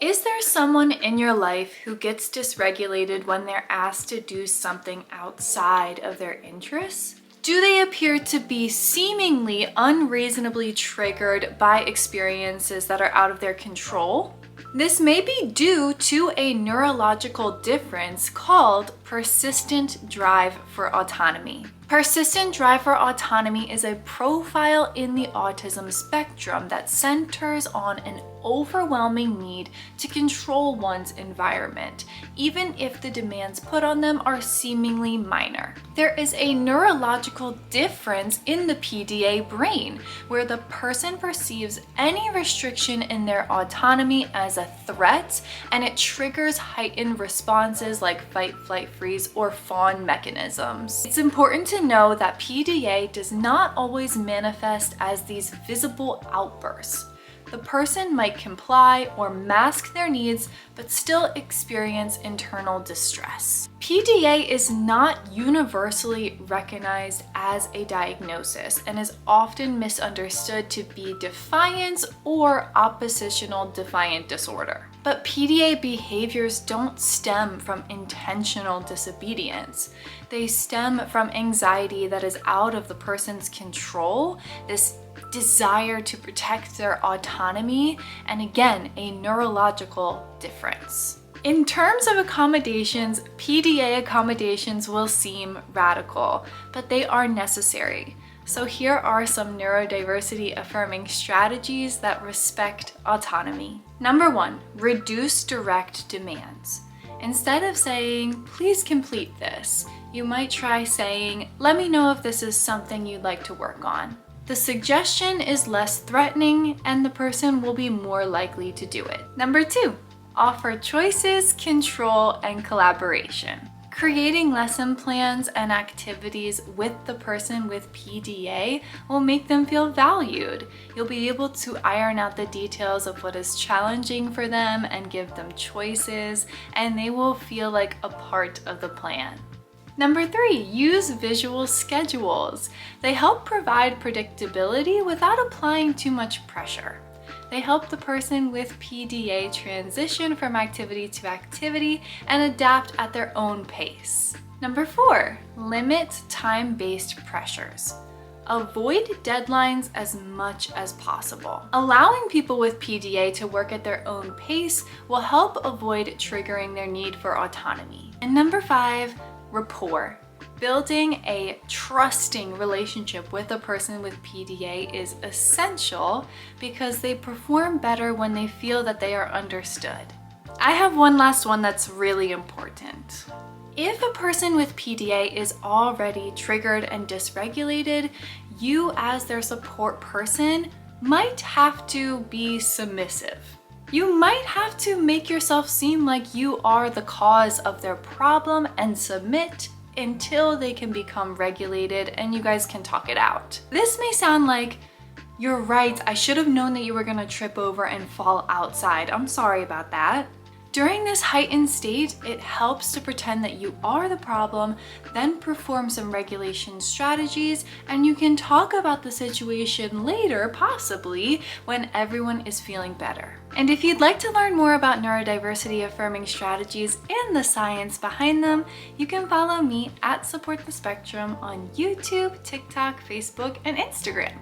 Is there someone in your life who gets dysregulated when they're asked to do something outside of their interests? Do they appear to be seemingly unreasonably triggered by experiences that are out of their control? This may be due to a neurological difference called persistent drive for autonomy. Persistent drive for autonomy is a profile in the autism spectrum that centers on an overwhelming need to control one's environment, even if the demands put on them are seemingly minor. There is a neurological difference in the PDA brain, where the person perceives any restriction in their autonomy as a threat, and it triggers heightened responses like fight, flight, freeze, or fawn mechanisms. It's important to know that PDA does not always manifest as these visible outbursts. The person might comply or mask their needs, but still experience internal distress. PDA is not universally recognized as a diagnosis and is often misunderstood to be defiance or oppositional defiant disorder. But PDA behaviors don't stem from intentional disobedience. They stem from anxiety that is out of the person's control, this desire to protect their autonomy, and again, a neurological difference. In terms of accommodations, PDA accommodations will seem radical, but they are necessary. So here are some neurodiversity affirming strategies that respect autonomy. Number 1, reduce direct demands. Instead of saying, please complete this, you might try saying, let me know if this is something you'd like to work on. The suggestion is less threatening and the person will be more likely to do it. Number 2, offer choices, control, and collaboration. Creating lesson plans and activities with the person with PDA will make them feel valued. You'll be able to iron out the details of what is challenging for them and give them choices, and they will feel like a part of the plan. Number 3, use visual schedules. They help provide predictability without applying too much pressure. They help the person with PDA transition from activity to activity and adapt at their own pace. Number 4, limit time-based pressures. Avoid deadlines as much as possible. Allowing people with PDA to work at their own pace will help avoid triggering their need for autonomy. And number 5, rapport. Building a trusting relationship with a person with PDA is essential because they perform better when they feel that they are understood. I have one last one that's really important. If a person with PDA is already triggered and dysregulated, you as their support person might have to be submissive. You might have to make yourself seem like you are the cause of their problem and submit until they can become regulated and you guys can talk it out. This may sound like, you're right, I should have known that you were gonna trip over and fall outside. I'm sorry about that. During this heightened state, it helps to pretend that you are the problem, then perform some regulation strategies, and you can talk about the situation later, possibly, when everyone is feeling better. And if you'd like to learn more about neurodiversity affirming strategies and the science behind them, you can follow me at Support the Spectrum on YouTube, TikTok, Facebook, and Instagram.